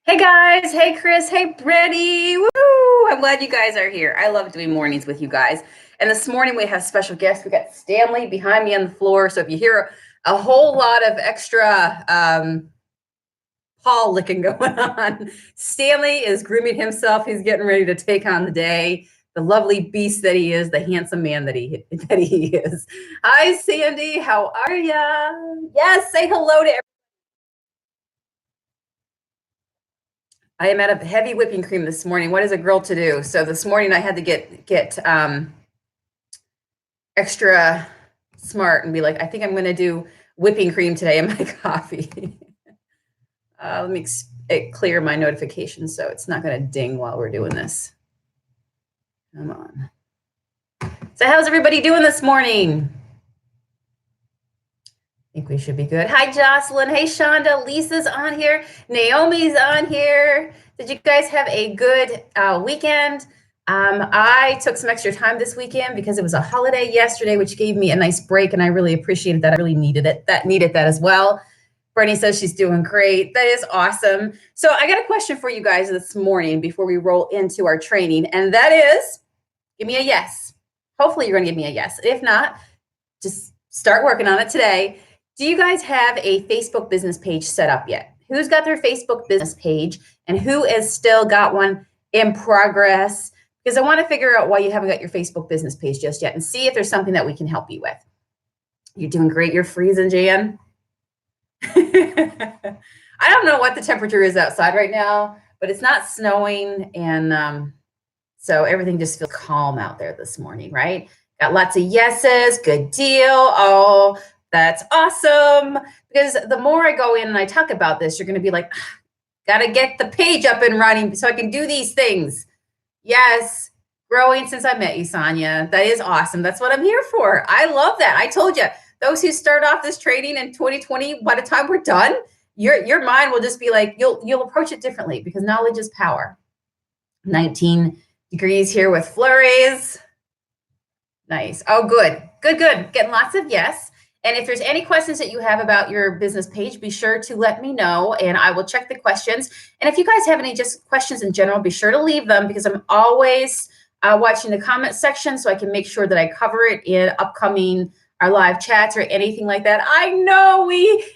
Hey guys, hey Chris, hey Brittany. Woo! I'm glad you guys are here. I love doing mornings with you guys. And this morning we have special guests. We got Stanley behind me on the floor. So if you hear a whole lot of extra paw licking going on, Stanley is grooming himself. He's getting ready to take on the day. The lovely beast that he is, the handsome man that he is. Hi, Sandy. How are ya? Yes, say hello to everyone. I am out of heavy whipping cream this morning. What is a girl to do? So this morning I had to get extra smart and be like, I think I'm going to do whipping cream today in my coffee. Let me clear my notifications so it's not going to ding while we're doing this. Come on. So how's everybody doing this morning? I think we should be good. Hi, Jocelyn. Hey, Shonda. Lisa's on here. Naomi's on here. Did you guys have a good weekend? I took some extra time this weekend because it was a holiday yesterday, which gave me a nice break, and I really appreciated that. I really needed it. Needed that as well. Bernie says she's doing great. That is awesome. So I got a question for you guys this morning before we roll into our training, and that is, give me a yes. Hopefully you're going to give me a yes. If not, just start working on it today. Do you guys have a Facebook business page set up yet? Who's got their Facebook business page and who has still got one in progress? Because I want to figure out why you haven't got your Facebook business page just yet and see if there's something that we can help you with. You're doing great. You're freezing, Jan. I don't know what the temperature is outside right now, but it's not snowing. And so everything just feels calm out there this morning, right? Got lots of yeses. Good deal. Oh, that's awesome. Because the more I go in and I talk about this, you're going to be like, got to get the page up and running so I can do these things. Yes. Growing since I met you, Sonia. That is awesome. That's what I'm here for. I love that. I told you, those who start off this training in 2020, by the time we're done, your mind will just be like, you'll approach it differently because knowledge is power. 19 degrees here with flurries. Nice. Oh, good. Good. Getting lots of yes. And if there's any questions that you have about your business page, be sure to let me know and I will check the questions. And if you guys have any just questions in general, be sure to leave them because I'm always watching the comment section so I can make sure that I cover it in upcoming our live chats or anything like that. I know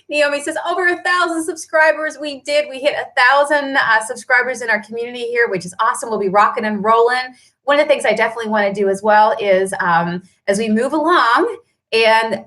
Naomi says over 1,000 subscribers. We hit 1,000 subscribers in our community here, which is awesome. We'll be rocking and rolling. One of the things I definitely want to do as well is as we move along, and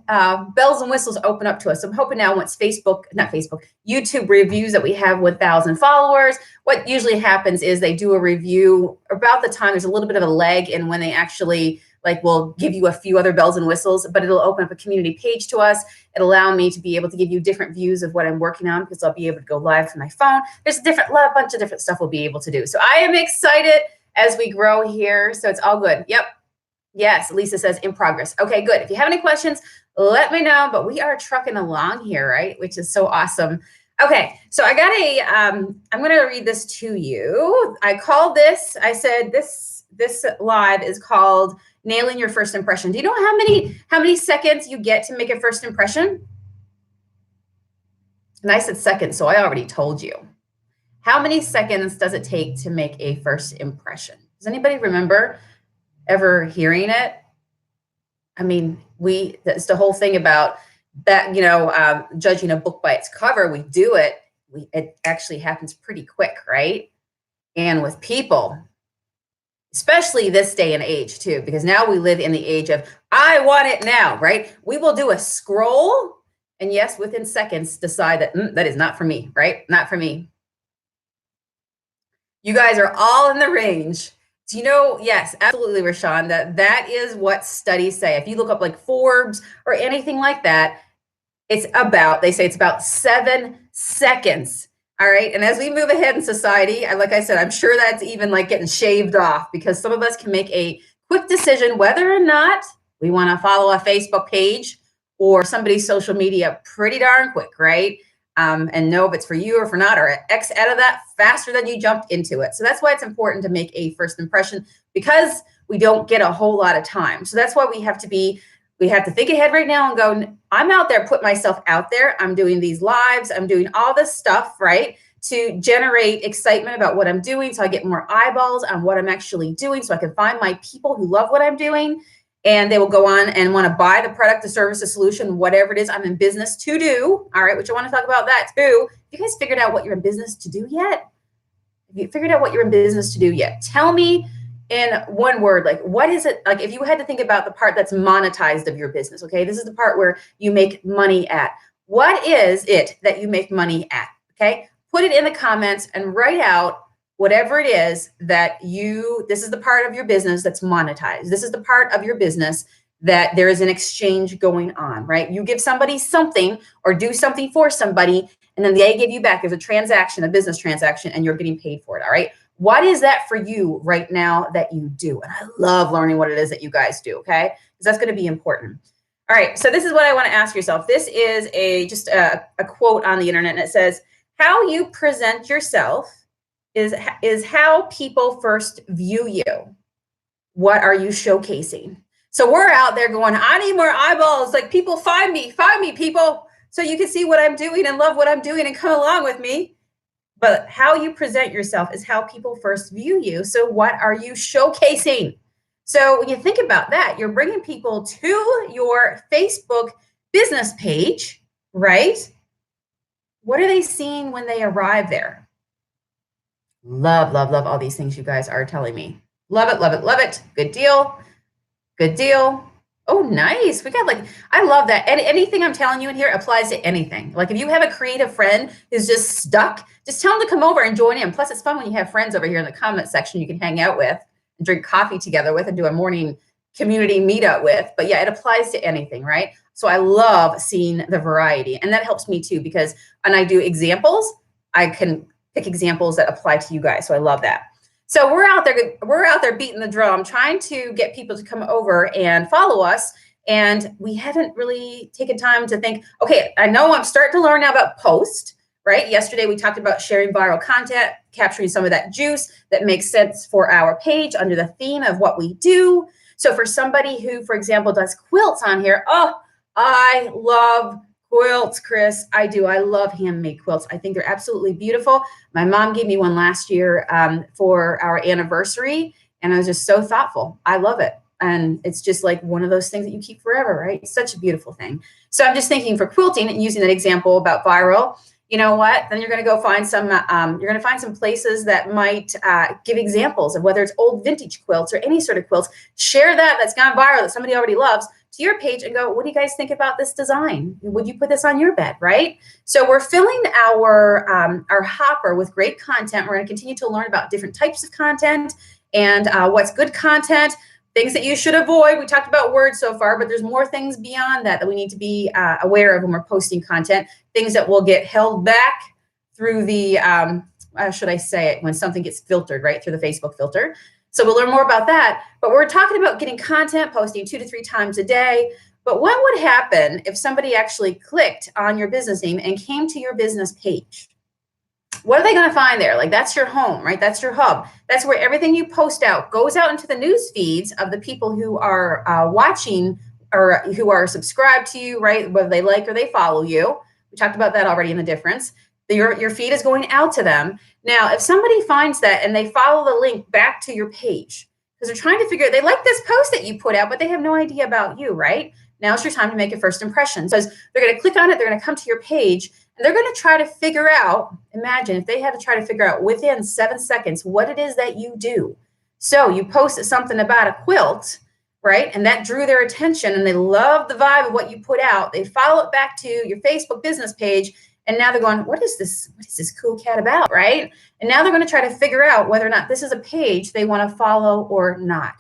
bells and whistles open up to us. So I'm hoping now once YouTube reviews that we have 1,000 followers, what usually happens is they do a review about the time. There's a little bit of a lag in when they actually will give you a few other bells and whistles, but it'll open up a community page to us. It'll allow me to be able to give you different views of what I'm working on because I'll be able to go live from my phone. There's a bunch of different stuff we'll be able to do. So I am excited as we grow here. So it's all good. Yep. Yes, Lisa says in progress. Okay, good. If you have any questions, let me know. But we are trucking along here, right? Which is so awesome. Okay, so I got I'm going to read this to you. I said this live is called Nailing Your First Impression. Do you know how many seconds you get to make a first impression? And I said seconds, so I already told you. How many seconds does it take to make a first impression? Does anybody remember ever hearing it? I mean, that's the whole thing about that, judging a book by its cover. We do it. It actually happens pretty quick, right? And with people, especially this day and age too, because now we live in the age of, I want it now, right? We will do a scroll and yes, within seconds decide that that is not for me, right? Not for me. You guys are all in the range. Do you know? Yes, absolutely, Rashawn, that is what studies say. If you look up Forbes or anything like that, they say it's about 7 seconds. All right. And as we move ahead in society, like I said, I'm sure that's even getting shaved off because some of us can make a quick decision whether or not we want to follow a Facebook page or somebody's social media pretty darn quick, right? And know if it's for you or for not, or X out of that faster than you jumped into it. So that's why it's important to make a first impression because we don't get a whole lot of time. So that's why we have to think ahead right now and go, I'm out there, put myself out there. I'm doing these lives. I'm doing all this stuff, right? to generate excitement about what I'm doing, so I get more eyeballs on what I'm actually doing, so I can find my people who love what I'm doing, and they will go on and want to buy the product, the service, the solution, whatever it is I'm in business to do. All right, which I want to talk about that too. Have you guys figured out what you're in business to do yet? Have you figured out what you're in business to do yet? Tell me in one word, like, what is it? Like, if you had to think about the part that's monetized of your business, okay, this is the part where you make money at. What is it that you make money at? Okay, put it in the comments and write out whatever it is that this is the part of your business that's monetized. This is the part of your business that there is an exchange going on, right? You give somebody something or do something for somebody, and then they give you back. There's a transaction, a business transaction, and you're getting paid for it, all right? What is that for you right now that you do? And I love learning what it is that you guys do, okay? Because that's going to be important. All right, so this is what I want to ask yourself. This is just a quote on the internet, and it says, how you present yourself is how people first view you. What are you showcasing? So we're out there going, I need more eyeballs. Like, people, find me, people, so you can see what I'm doing and love what I'm doing and come along with me. But how you present yourself is how people first view you. So what are you showcasing? So when you think about that, you're bringing people to your Facebook business page, right? What are they seeing when they arrive there? Love, love, love all these things you guys are telling me. Love it, love it, love it. Good deal. Good deal. Oh, nice. We got, like, I love that. And anything I'm telling you in here applies to anything. Like, if you have a creative friend who's just stuck, just tell them to come over and join in. Plus, it's fun when you have friends over here in the comment section you can hang out with and drink coffee together with and do a morning community meetup with. But yeah, it applies to anything, right? So I love seeing the variety. And that helps me too, because when I do examples, I can pick examples that apply to you guys. So I love that. So we're out there beating the drum, trying to get people to come over and follow us. And we haven't really taken time to think, okay, I know I'm starting to learn now about post, right? Yesterday, we talked about sharing viral content, capturing some of that juice that makes sense for our page under the theme of what we do. So for somebody who, for example, does quilts on here, oh, I love quilts, Chris. I do. I love handmade quilts. I think they're absolutely beautiful. My mom gave me one last year for our anniversary, and I was just so thoughtful. I love it. And it's just like one of those things that you keep forever, right? It's such a beautiful thing. So I'm just thinking for quilting and using that example about viral, you know what? Then you're going to go find some, you're going to find some places that might give examples of whether it's old vintage quilts or any sort of quilts. Share that's gone viral that somebody already loves to your page and go, what do you guys think about this design? Would you put this on your bed, right? So we're filling our hopper with great content. We're going to continue to learn about different types of content and what's good content, things that you should avoid. We talked about words so far, but there's more things beyond that we need to be aware of when we're posting content, things that will get held back through the, should I say it, when something gets filtered, right, through the Facebook filter. So we'll learn more about that. But we're talking about getting content, posting 2 to 3 times a day. But what would happen if somebody actually clicked on your business name and came to your business page? What are they going to find there? Like, that's your home, right? That's your hub. That's where everything you post out goes out into the news feeds of the people who are watching or who are subscribed to you, right? Whether they like or they follow you. We talked about that already in the difference. Your feed is going out to them. Now, if somebody finds that and they follow the link back to your page, because they're trying to figure out, they like this post that you put out, but they have no idea about you, right? Now it's your time to make a first impression. So they're going to click on it, they're going to come to your page, and they're going to try to figure out, imagine if they had to try to figure out within 7 seconds what it is that you do. So you posted something about a quilt, right? And that drew their attention and they love the vibe of what you put out. They follow it back to your Facebook business page. And now they're going, what is this cool cat about, right? And now they're going to try to figure out whether or not this is a page they want to follow or not.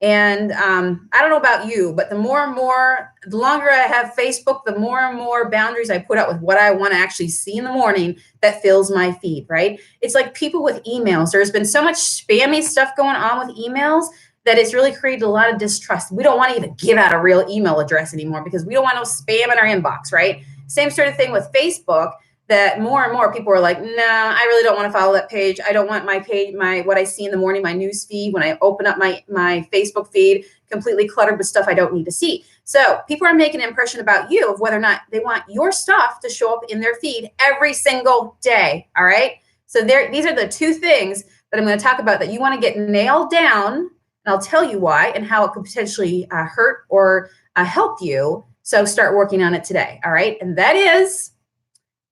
And I don't know about you, but the longer I have Facebook, the more and more boundaries I put out with what I want to actually see in the morning that fills my feed, right? It's like people with emails. There's been so much spammy stuff going on with emails that it's really created a lot of distrust. We don't want to even give out a real email address anymore because we don't want no spam in our inbox, right? Same sort of thing with Facebook. that more and more people are like, nah, I really don't want to follow that page. I don't want my page, what I see in the morning, my news feed, when I open up my Facebook feed, completely cluttered with stuff I don't need to see. So people are making an impression about you of whether or not they want your stuff to show up in their feed every single day. All right. So these are the two things that I'm going to talk about that you want to get nailed down. And I'll tell you why and how it could potentially hurt or help you. So start working on it today. All right. And that is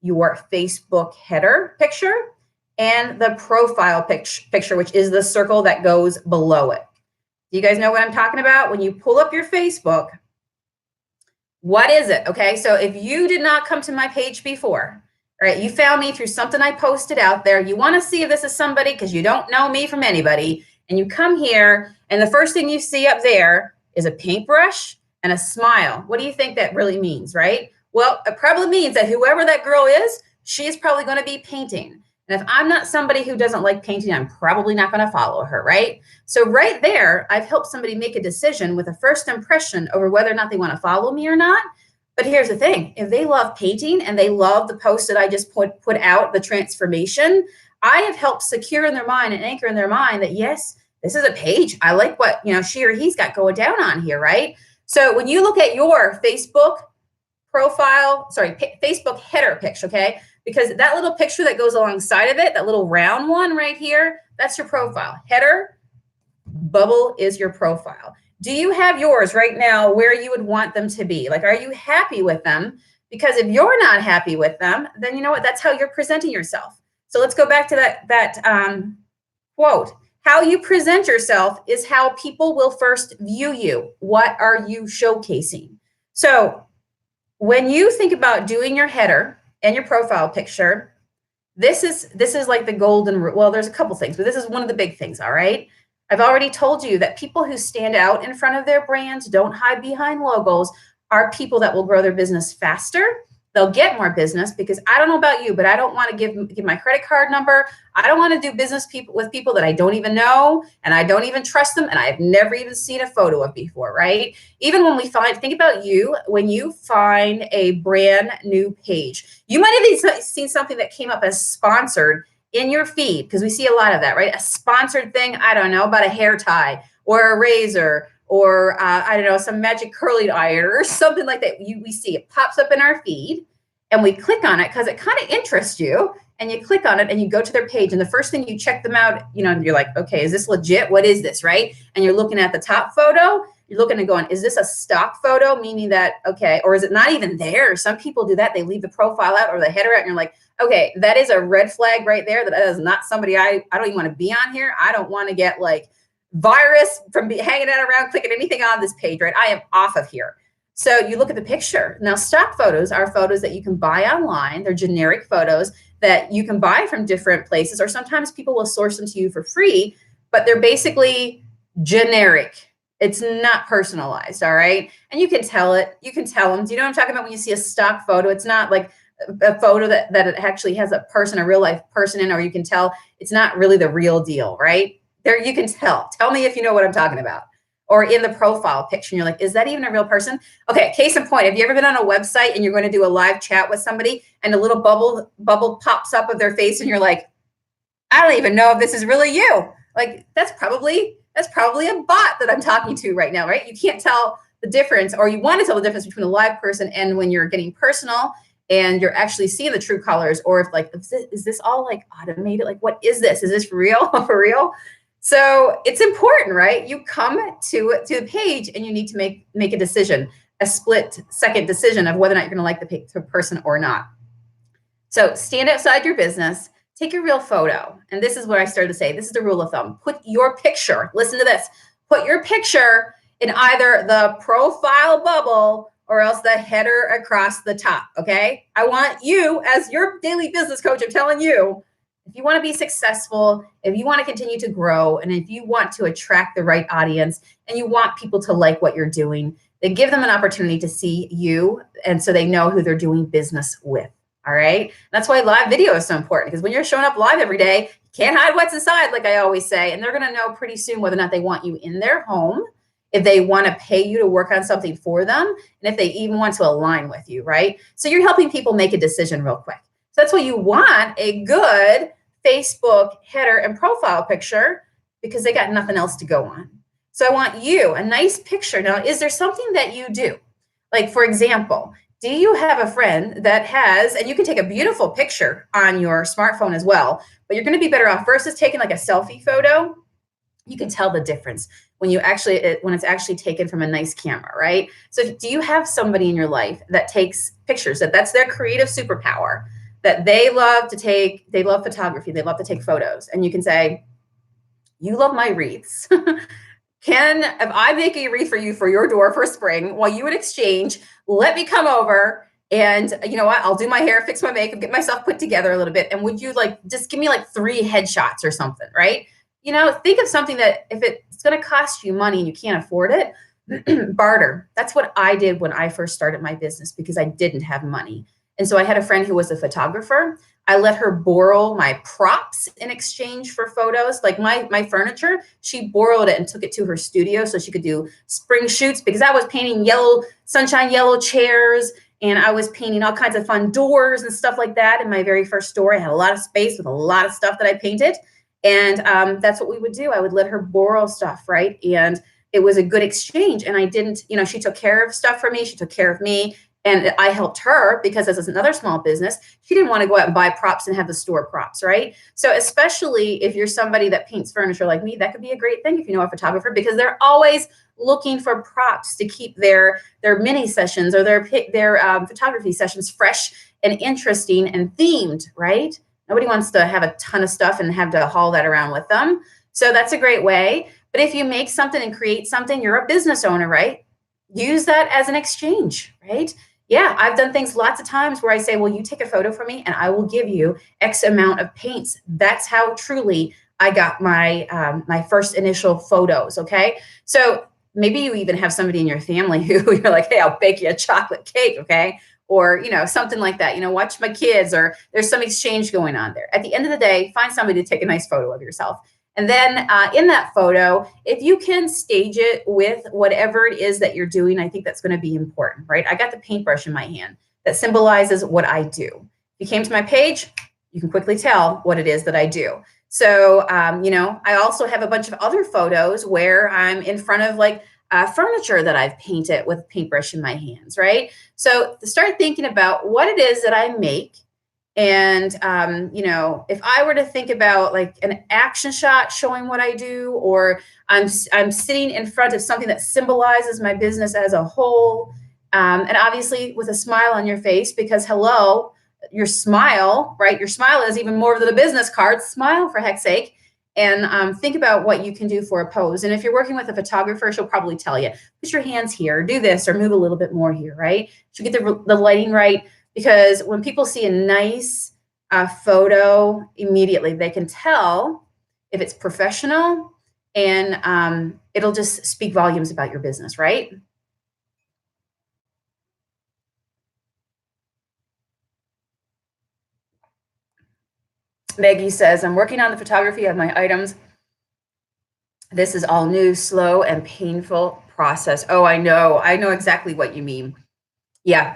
your Facebook header picture and the profile picture, which is the circle that goes below it. Do you guys know what I'm talking about? When you pull up your Facebook, what is it? Okay, so if you did not come to my page before, all right, you found me through something I posted out there, you want to see if this is somebody because you don't know me from anybody, and you come here, and the first thing you see up there is a paintbrush and a smile. What do you think that really means, right? Well, it probably means that whoever that girl is, she is probably going to be painting. And if I'm not somebody who doesn't like painting, I'm probably not going to follow her, right? So right there, I've helped somebody make a decision with a first impression over whether or not they want to follow me or not. But here's the thing. If they love painting and they love the post that I just put out, the transformation, I have helped secure in their mind and anchor in their mind that, yes, this is a page. I like what she or he's got going down on here, right? So when you look at your Facebook Facebook header picture, okay? Because that little picture that goes alongside of it, that little round one right here, that's your profile. Header, bubble is your profile. Do you have yours right now where you would want them to be? Like, are you happy with them? Because if you're not happy with them, then you know what? That's how you're presenting yourself. So let's go back to that quote. How you present yourself is how people will first view you. What are you showcasing? So when you think about doing your header and your profile picture, this is like the golden rule. Well, there's a couple things, but this is one of the big things, all right? I've already told you that people who stand out in front of their brands, don't hide behind logos, are people that will grow their business faster. They'll get more business because I don't know about you, but I don't want to give my credit card number. I don't want to do business with people that I don't even know, and I don't even trust them, and I've never even seen a photo of before, right? Even when think about you, when you find a brand new page, you might have seen something that came up as sponsored in your feed, because we see a lot of that, right? A sponsored thing, I don't know, about a hair tie or a razor, or I don't know, some magic curling iron or something like that. We see it pops up in our feed and we click on it because it kind of interests you, and you click on it and you go to their page, and the first thing you check them out, you're like, okay, is this legit? What is this, right? And you're looking at the top photo, you're looking and going, is this a stock photo? Meaning that, okay, or is it not even there? Some people do that. They leave the profile out or the header out, and you're like, okay, that is a red flag right there. That is not somebody I don't even want to be on here. I don't want to get like virus from hanging out around, clicking anything on this page, right? I am off of here. So you look at the picture. Now, stock photos are photos that you can buy online. They're generic photos that you can buy from different places, or sometimes people will source them to you for free, but they're basically generic. It's not personalized, all right? And you can tell it. You can tell them. Do you know what I'm talking about when you see a stock photo? It's not like a photo that it actually has a person, a real life person in, or you can tell it's not really the real deal, right? There, you can tell. Tell me if you know what I'm talking about. Or in the profile picture, and you're like, is that even a real person? Okay, case in point, have you ever been on a website and you're going to do a live chat with somebody and a little bubble pops up of their face and you're like, I don't even know if this is really you. Like, that's probably a bot that I'm talking to right now, right? You can't tell the difference, or you want to tell the difference between a live person and when you're getting personal and you're actually seeing the true colors, or if like, is this all like automated? Like, what is this? Is this real for real? So it's important, right? You come to the page and you need to make a decision, a split second decision of whether or not you're going to like the person or not. So stand outside your business, take a real photo. And this is what I started to say. This is the rule of thumb. Put your picture, listen to this, put your picture in either the profile bubble or else the header across the top, okay? I want you, as your daily business coach, I'm telling you, if you want to be successful, if you want to continue to grow, and if you want to attract the right audience, and you want people to like what you're doing, then give them an opportunity to see you, and so they know who they're doing business with, all right? That's why live video is so important, because when you're showing up live every day, you can't hide what's inside, like I always say, and they're going to know pretty soon whether or not they want you in their home, if they want to pay you to work on something for them, and if they even want to align with you, right? So you're helping people make a decision real quick. So that's why you want a good Facebook header and profile picture, because they got nothing else to go on. So I want you a nice picture. Now, is there something that you do? Like, for example, do you have a friend that has, and you can take a beautiful picture on your smartphone as well, but you're going to be better off versus taking like a selfie photo. You can tell the difference when it's actually taken from a nice camera, right? So do you have somebody in your life that takes pictures, that's their creative superpower, that they love photography, they love to take photos, and you can say, you love my wreaths. If I make a wreath for you for your door for spring, while you would exchange, let me come over and you know what? I'll do my hair, fix my makeup, get myself put together a little bit. And would you just give me 3 headshots or something, right? Think of something that if it's going to cost you money and you can't afford it, barter. That's what I did when I first started my business, because I didn't have money. And so I had a friend who was a photographer. I let her borrow my props in exchange for photos. Like my furniture, she borrowed it and took it to her studio so she could do spring shoots, because I was painting sunshine yellow chairs, and I was painting all kinds of fun doors and stuff like that in my very first store. I had a lot of space with a lot of stuff that I painted. And that's what we would do. I would let her borrow stuff, right? And it was a good exchange. And I didn't, she took care of stuff for me. She took care of me. And I helped her because as another small business, she didn't want to go out and buy props and have the store props, right? So especially if you're somebody that paints furniture like me, that could be a great thing if you know a photographer, because they're always looking for props to keep their mini sessions or their photography sessions fresh and interesting and themed, right? Nobody wants to have a ton of stuff and have to haul that around with them. So that's a great way. But if you make something and create something, you're a business owner, right? Use that as an exchange, right? Yeah, I've done things lots of times where I say, well, you take a photo for me and I will give you X amount of paints. That's how truly I got my first initial photos, okay? So maybe you even have somebody in your family who you're like, hey, I'll bake you a chocolate cake, okay? Or, something like that, watch my kids, or there's some exchange going on there. At the end of the day, find somebody to take a nice photo of yourself. And then in that photo, if you can stage it with whatever it is that you're doing, I think that's going to be important, right? I got the paintbrush in my hand that symbolizes what I do. If you came to my page, you can quickly tell what it is that I do. So, I also have a bunch of other photos where I'm in front of furniture that I've painted with a paintbrush in my hands, right? So start thinking about what it is that I make. And, if I were to think about an action shot showing what I do, or I'm sitting in front of something that symbolizes my business as a whole, and obviously with a smile on your face, because hello, your smile, right? Your smile is even more than a business card. Smile, for heck's sake. And think about what you can do for a pose. And if you're working with a photographer, she'll probably tell you, put your hands here, do this, or move a little bit more here, right? She'll get the lighting right. Because when people see a nice photo, immediately they can tell if it's professional, and it'll just speak volumes about your business, right? Maggie says, I'm working on the photography of my items. This is all new, slow, and painful process. Oh, I know exactly what you mean. Yeah.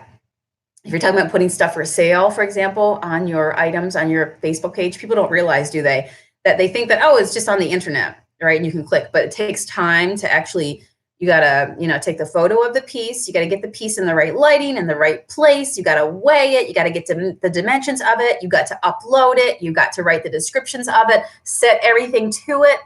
If you're talking about putting stuff for sale, for example, on your items on your Facebook page, people don't realize, do they, that they think that, oh, it's just on the internet, right? And you can click, but it takes time to actually, you got to, take the photo of the piece. You got to get the piece in the right lighting, in the right place. You got to weigh it. You got to get to the dimensions of it. You got to upload it. You got to write the descriptions of it, set everything to it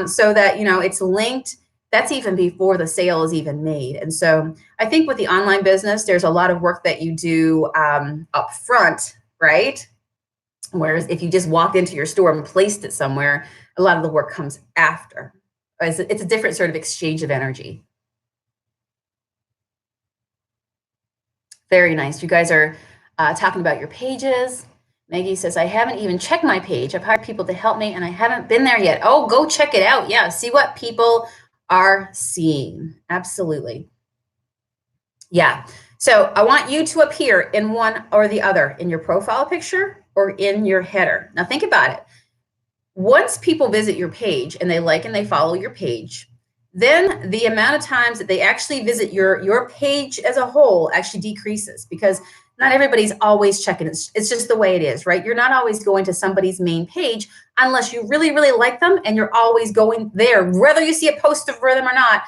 so that, it's linked. That's even before the sale is even made. And so I think with the online business, there's a lot of work that you do up front, right? Whereas if you just walked into your store and placed it somewhere, a lot of the work comes after. It's a different sort of exchange of energy. Very nice. You guys are talking about your pages. Maggie says, I haven't even checked my page. I've hired people to help me and I haven't been there yet. Oh, go check it out. Yeah, see what people are seeing. Absolutely. Yeah. So I want you to appear in one or the other, in your profile picture or in your header. Now think about it. Once people visit your page and they like and they follow your page, then the amount of times that they actually visit your page as a whole actually decreases, because Not everybody's always checking. It's just the way it is, right? You're not always going to somebody's main page unless you really, really like them and you're always going there, whether you see a post for them or not.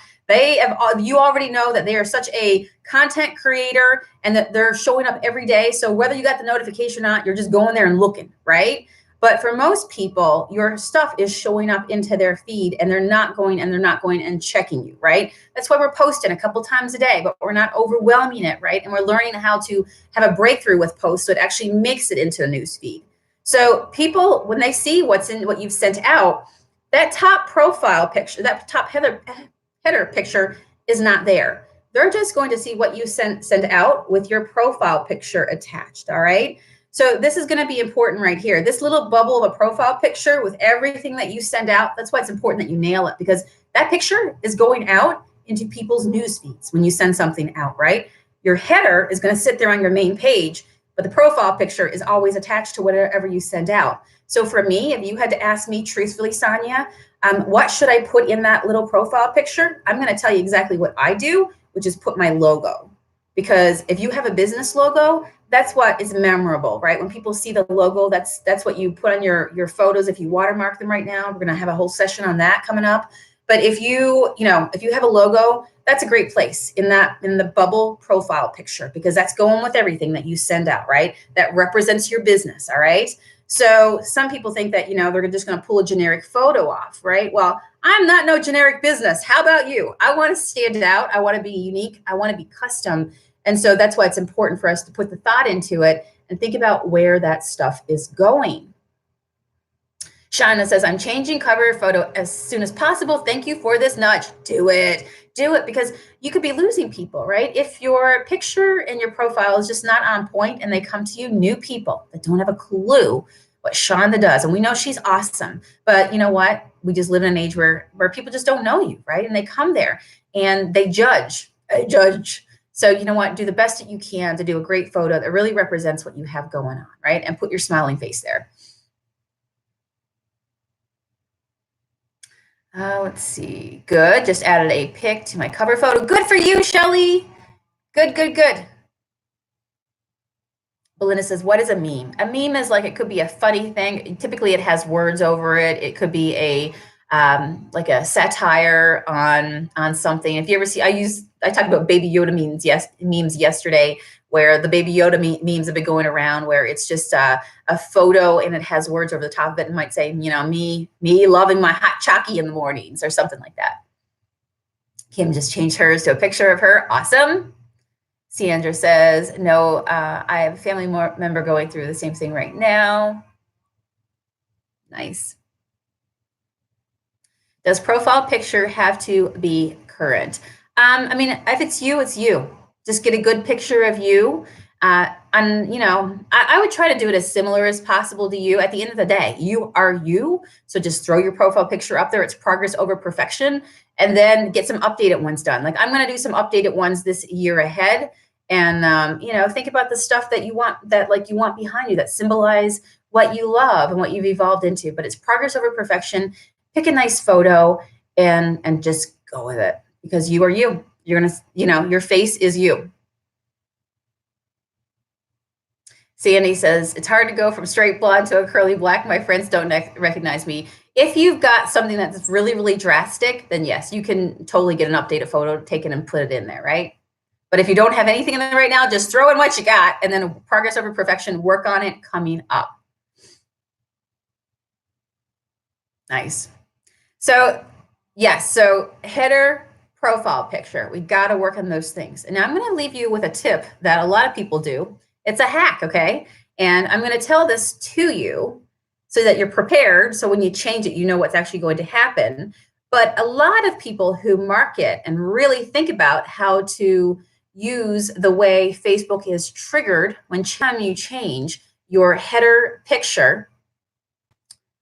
You already know that they are such a content creator and that they're showing up every day. So whether you got the notification or not, you're just going there and looking, right? But for most people, your stuff is showing up into their feed and they're not going and checking you, right? That's why we're posting a couple times a day, but we're not overwhelming it, right? And we're learning how to have a breakthrough with posts so it actually makes it into a news feed. So people, when they see what you've sent out, that top profile picture, that top header picture is not there. They're just going to see what you send out with your profile picture attached, all right? So this is going to be important right here. This little bubble of a profile picture with everything that you send out, that's why it's important that you nail it, because that picture is going out into people's news feeds when you send something out, right? Your header is going to sit there on your main page, but the profile picture is always attached to whatever you send out. So for me, if you had to ask me truthfully, Sonia, what should I put in that little profile picture? I'm going to tell you exactly what I do, which is put my logo. Because if you have a business logo, that's what is memorable, right? When people see the logo, that's what you put on your photos. If you watermark them right now, we're going to have a whole session on that coming up. But if you have a logo, that's a great place in the bubble profile picture, because that's going with everything that you send out, right? That represents your business, all right? So some people think that, they're just going to pull a generic photo off, right? Well, I'm not no generic business. How about you? I want to stand out. I want to be unique. I want to be custom. And so that's why it's important for us to put the thought into it and think about where that stuff is going. Shauna says, I'm changing cover photo as soon as possible. Thank you for this nudge. Do it, because you could be losing people, right? If your picture and your profile is just not on point and they come to you, new people that don't have a clue what Shonda does. And we know she's awesome, but you know what? We just live in an age where people just don't know you, right? And they come there and they judge. So you know what? Do the best that you can to do a great photo that really represents what you have going on, right? And put your smiling face there. Let's see. Good. Just added a pic to my cover photo. Good for you, Shelly. Good. Belinda says, what is a meme? A meme is like, it could be a funny thing. Typically it has words over it. It could be like a satire on something. If you ever see, I talked about Baby Yoda memes yesterday, where the Baby Yoda memes have been going around, where it's just a photo and it has words over the top of it and might say, me loving my hot chalky in the mornings or something like that. Kim just changed hers to a picture of her. Awesome. Sandra says, no, I have a family member going through the same thing right now. Nice. Does profile picture have to be current? If it's you, it's you. Just get a good picture of you. I would try to do it as similar as possible to you. At the end of the day, you are you. So just throw your profile picture up there. It's progress over perfection. And then get some updated ones done. Like I'm going to do some updated ones this year ahead. And, think about the stuff that you want, you want behind you that symbolize what you love and what you've evolved into. But it's progress over perfection. Pick a nice photo and just go with it, because you are you. You're going to, your face is you. Sandy says, it's hard to go from straight blonde to a curly black. My friends don't recognize me. If you've got something that's really, really drastic, then yes, you can totally get an updated photo taken and put it in there, right? But if you don't have anything in there right now, just throw in what you got and then progress over perfection, work on it coming up. Nice. So yes, so header, profile picture, we got to work on those things. And now I'm going to leave you with a tip that a lot of people do. It's a hack, okay? And I'm going to tell this to you so that you're prepared. So when you change it, you know what's actually going to happen. But a lot of people who market and really think about how to use the way Facebook is triggered when you change your header picture.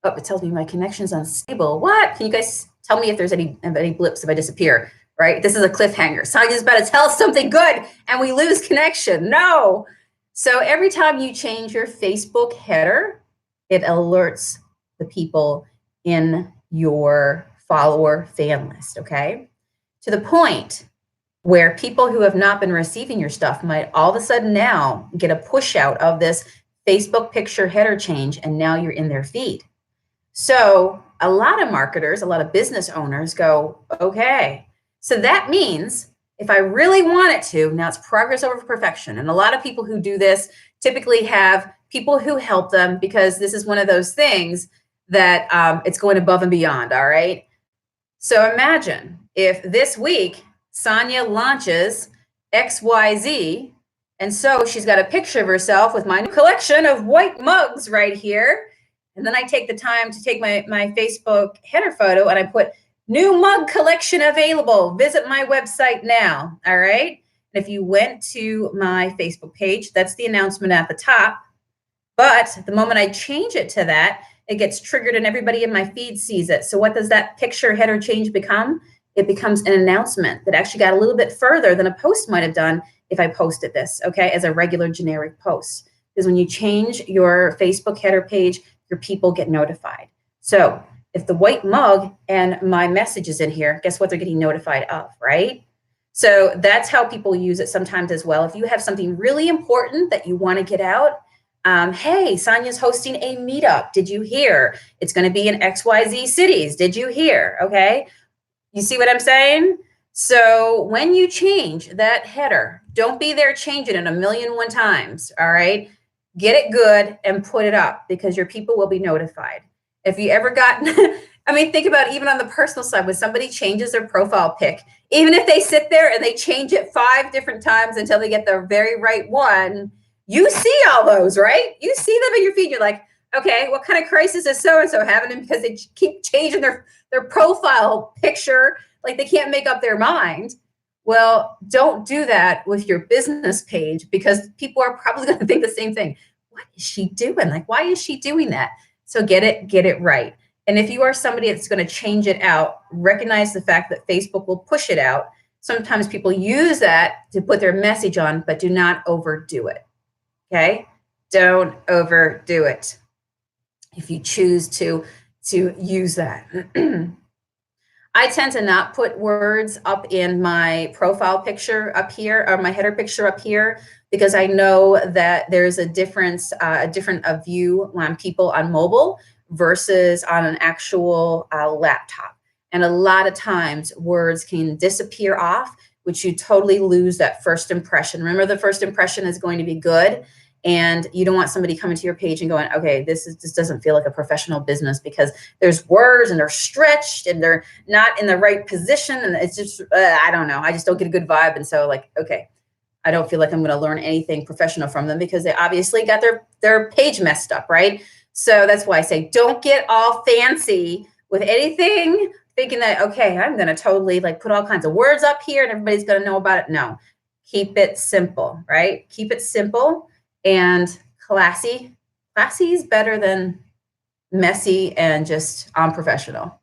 Oh, it tells me my connection's unstable. What? Can you guys tell me if there's any blips if I disappear? Right? This is a cliffhanger. Sonia's about to tell us something good and we lose connection. No. So every time you change your Facebook header, it alerts the people in your follower fan list, okay? To the point where people who have not been receiving your stuff might all of a sudden now get a push out of this Facebook picture header change, and now you're in their feed. So a lot of marketers, a lot of business owners go, okay, so that means if I really want it to, now it's progress over perfection. And a lot of people who do this typically have people who help them, because this is one of those things that it's going above and beyond, all right? So imagine if this week Sonia launches XYZ, and so she's got a picture of herself with my new collection of white mugs right here. And then I take the time to take my Facebook header photo and I put new mug collection available. Visit my website now. All right. And if you went to my Facebook page, that's the announcement at the top. But the moment I change it to that, it gets triggered and everybody in my feed sees it. So what does that picture header change become? It becomes an announcement that actually got a little bit further than a post might have done if I posted this, okay, as a regular generic post. Because when you change your Facebook header page, your people get notified. So if the white mug and my message is in here, guess what they're getting notified of, right? So that's how people use it sometimes as well. If you have something really important that you want to get out, hey, Sonia's hosting a meetup. Did you hear? It's going to be in XYZ cities. Did you hear? Okay. You see what I'm saying? So when you change that header, don't be there changing it 1,000,001 times. All right. Get it good and put it up, because your people will be notified. If you ever gotten, I mean, think about even on the personal side, when somebody changes their profile pic, even if they sit there and they change it 5 different times until they get the very right one, you see all those, right? You see them in your feed. You're like, okay, what kind of crisis is so-and-so having? Because they keep changing their profile picture, like they can't make up their mind. Well, don't do that with your business page, because people are probably going to think the same thing. What is she doing? Like, why is she doing that? So get it right. And if you are somebody that's going to change it out, recognize the fact that Facebook will push it out. Sometimes people use that to put their message on, but do not overdo it. Okay? Don't overdo it if you choose to use that. I tend to not put words up in my profile picture up here, or my header picture up here, because I know that there's a difference, a different view on people on mobile versus on an actual laptop. And a lot of times words can disappear off, which you totally lose that first impression. Remember, the first impression is going to be good. And you don't want somebody coming to your page and going, okay, this doesn't feel like a professional business, because there's words and they're stretched and they're not in the right position. And it's just, I don't know. I just don't get a good vibe. And so like, okay, I don't feel like I'm going to learn anything professional from them, because they obviously got their page messed up, right? So that's why I say, don't get all fancy with anything, thinking that, okay, I'm going to totally like put all kinds of words up here and everybody's going to know about it. No, keep it simple, right? Keep it simple and classy. Classy is better than messy and just unprofessional.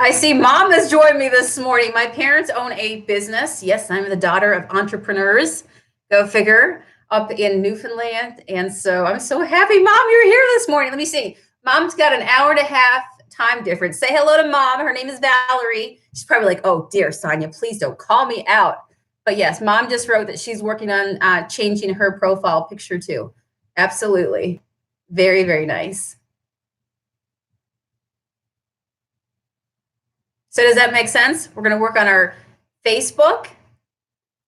I see Mom has joined me this morning. My parents own a business. Yes, I'm the daughter of entrepreneurs. Go figure, up in Newfoundland. And so I'm so happy, Mom, you're here this morning. Let me see. Mom's got an hour and a half time difference. Say hello to Mom. Her name is Valerie. She's probably like, oh, dear, Sonia, please don't call me out. But yes, Mom just wrote that she's working on changing her profile picture too. Absolutely. Very, very nice. So does that make sense? We're going to work on our Facebook,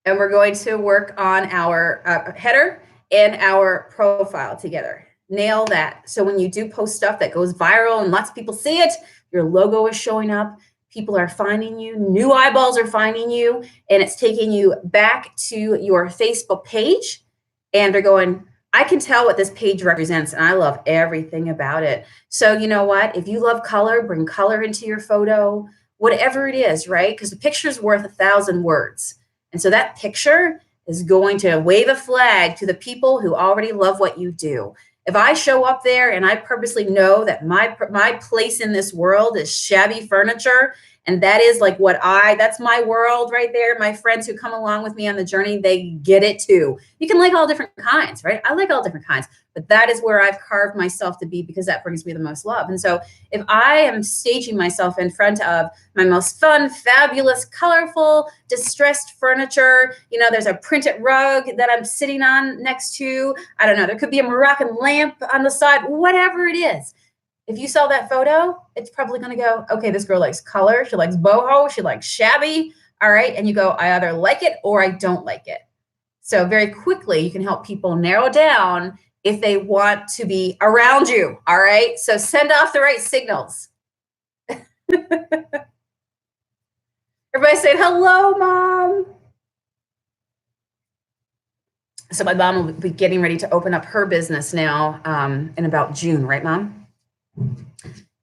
and we're going to work on our header and our profile together. Nail that. So when you do post stuff that goes viral and lots of people see it, your logo is showing up. People are finding you, new eyeballs are finding you, and it's taking you back to your Facebook page, and they're going, I can tell what this page represents, and I love everything about it. So you know what? If you love color, bring color into your photo, whatever it is, right? Because the picture is worth 1,000 words. And so that picture is going to wave a flag to the people who already love what you do. If I show up there and I purposely know that my place in this world is shabby furniture And that is like that's my world right there. My friends who come along with me on the journey, they get it too. You can like all different kinds, right? I like all different kinds, but that is where I've carved myself to be, because that brings me the most love. And so if I am staging myself in front of my most fun, fabulous, colorful, distressed furniture, there's a printed rug that I'm sitting on next to, I don't know, there could be a Moroccan lamp on the side, whatever it is. If you saw that photo, it's probably going to go, okay, this girl likes color. She likes boho. She likes shabby. All right. And you go, I either like it or I don't like it. So very quickly, you can help people narrow down if they want to be around you. All right. So send off the right signals. Everybody say, hello, Mom. So my mom will be getting ready to open up her business now in about June, right, Mom?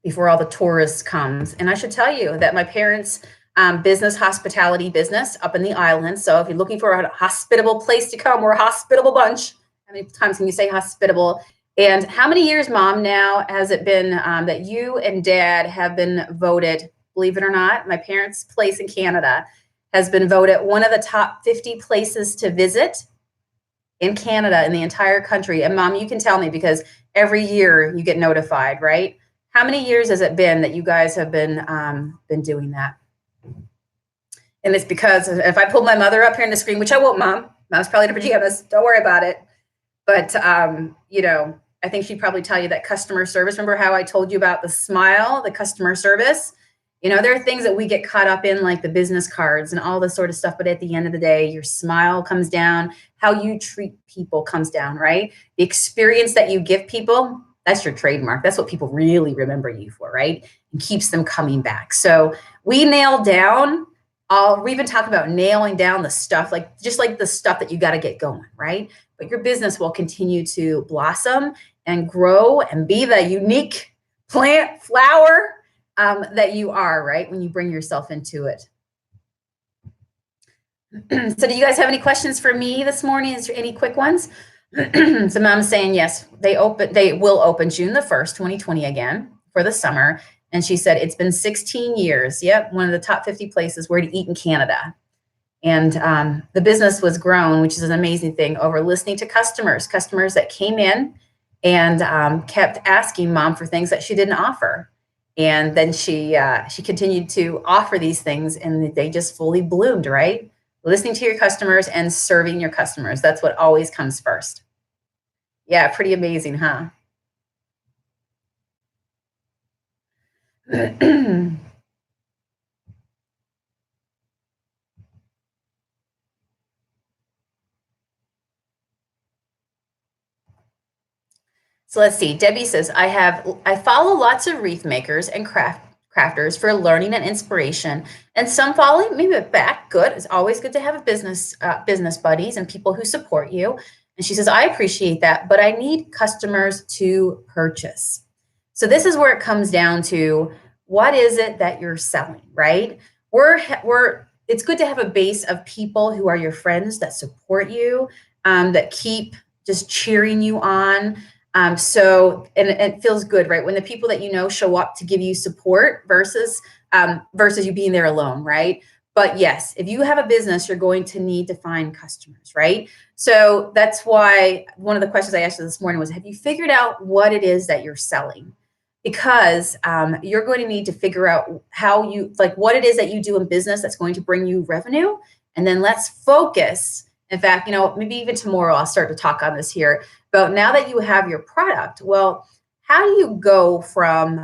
Before all the tourists comes. And I should tell you that my parents' hospitality business up in the island. So if you're looking for a hospitable place to come, we're a hospitable bunch. How many times can you say hospitable? And how many years, Mom, now has it been that you and Dad have been voted, believe it or not, my parents' place in Canada has been voted one of the top 50 places to visit in Canada, in the entire country. And Mom, you can tell me, because every year you get notified, right? How many years has it been that you guys have been doing that? And it's because if I pull my mother up here on the screen, which I won't, Mom. Mom's probably in her pajamas. Don't worry about it. But, I think she'd probably tell you that customer service. Remember how I told you about the smile, the customer service? There are things that we get caught up in, like the business cards and all this sort of stuff. But at the end of the day, your smile comes down. How you treat people comes down, right? The experience that you give people, that's your trademark. That's what people really remember you for, right? And keeps them coming back. So we nailed down we even talk about nailing down the stuff, just like the stuff that you got to get going, right? But your business will continue to blossom and grow and be the unique plant, flower that you are, right? When you bring yourself into it. So do you guys have any questions for me this morning? Is there any quick ones? So Mom's saying, yes, they will open June the 1st, 2020 again for the summer. And she said, it's been 16 years. Yep. One of the top 50 places where to eat in Canada. And the business was grown, which is an amazing thing, over listening to customers that came in and kept asking Mom for things that she didn't offer. And then she continued to offer these things, and they just fully bloomed, right? Listening to your customers and serving your customers. That's what always comes first. Yeah, pretty amazing, huh? So let's see. Debbie says, I follow lots of wreath makers and crafters for learning and inspiration, and some follow me back. Good. It's always good to have a business buddies and people who support you. And she says, I appreciate that, but I need customers to purchase. So this is where it comes down to, what is it that you're selling, right? It's good to have a base of people who are your friends that support you, that keep just cheering you on. So it feels good, right? When the people that you know show up to give you support versus you being there alone, right? But yes, if you have a business, you're going to need to find customers, right? So that's why one of the questions I asked you this morning was, have you figured out what it is that you're selling? Because you're going to need to figure out what it is that you do in business that's going to bring you revenue. And then let's focus. In fact, maybe even tomorrow I'll start to talk on this here. But now that you have your product, well, how do you go from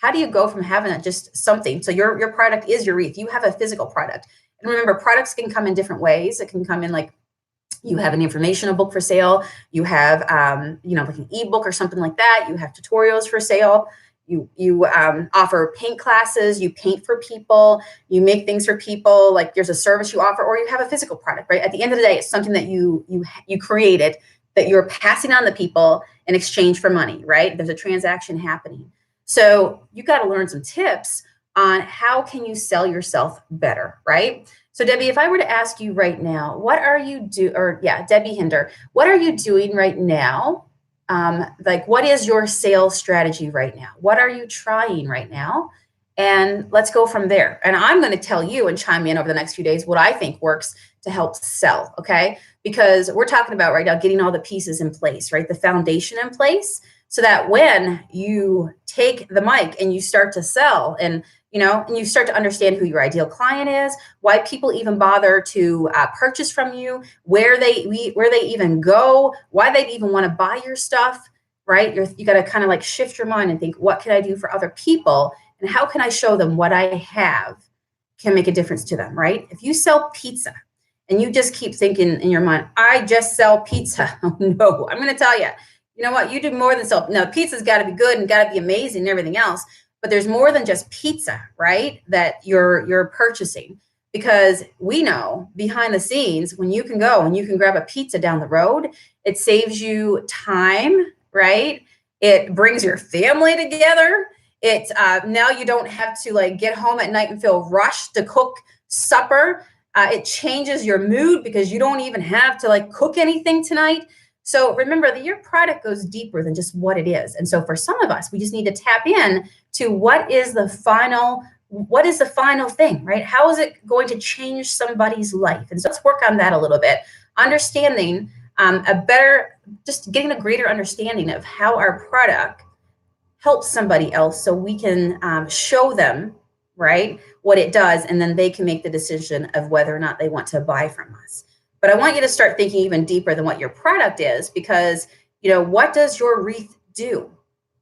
having it just something? So your product is your wreath. You have a physical product. And remember, products can come in different ways. It can come in like, you have an informational book for sale. You have, like an ebook or something like that. You have tutorials for sale. You offer paint classes. You paint for people. You make things for people. Like there's a service you offer, or you have a physical product, right? At the end of the day, it's something that you created that you're passing on to people in exchange for money, right? There's a transaction happening. So you got to learn some tips on how can you sell yourself better, right? So Debbie, if I were to ask you right now, Debbie Hinder, what are you doing right now? What is your sales strategy right now? What are you trying right now? and let's go from there. And I'm going to tell you and chime in over the next few days what I think works to help sell, okay? Because we're talking about right now getting all the pieces in place, right? The foundation in place, so that when you take the mic and you start to sell, and and you start to understand who your ideal client is, why people even bother to purchase from you, where they even go, why they even want to buy your stuff, right? You got to kind of like shift your mind and think, what can I do for other people, and how can I show them what I have can make a difference to them, right? If you sell pizza and you just keep thinking in your mind, I just sell pizza. Oh, no, I'm going to tell you, you know what? You do more than sell. Now, pizza's got to be good and got to be amazing and everything else, but there's more than just pizza, right? That you're purchasing, because we know behind the scenes, when you can go and you can grab a pizza down the road, it saves you time, right? It brings your family together. It now you don't have to like get home at night and feel rushed to cook supper. It changes your mood because you don't even have to like cook anything tonight. So remember that your product goes deeper than just what it is. And so for some of us, we just need to tap in to what is the final thing, right? How is it going to change somebody's life? And so let's work on that a little bit, understanding just getting a greater understanding of how our product helps somebody else, so we can show them, right, what it does, and then they can make the decision of whether or not they want to buy from us. But I want you to start thinking even deeper than what your product is, because, what does your wreath do?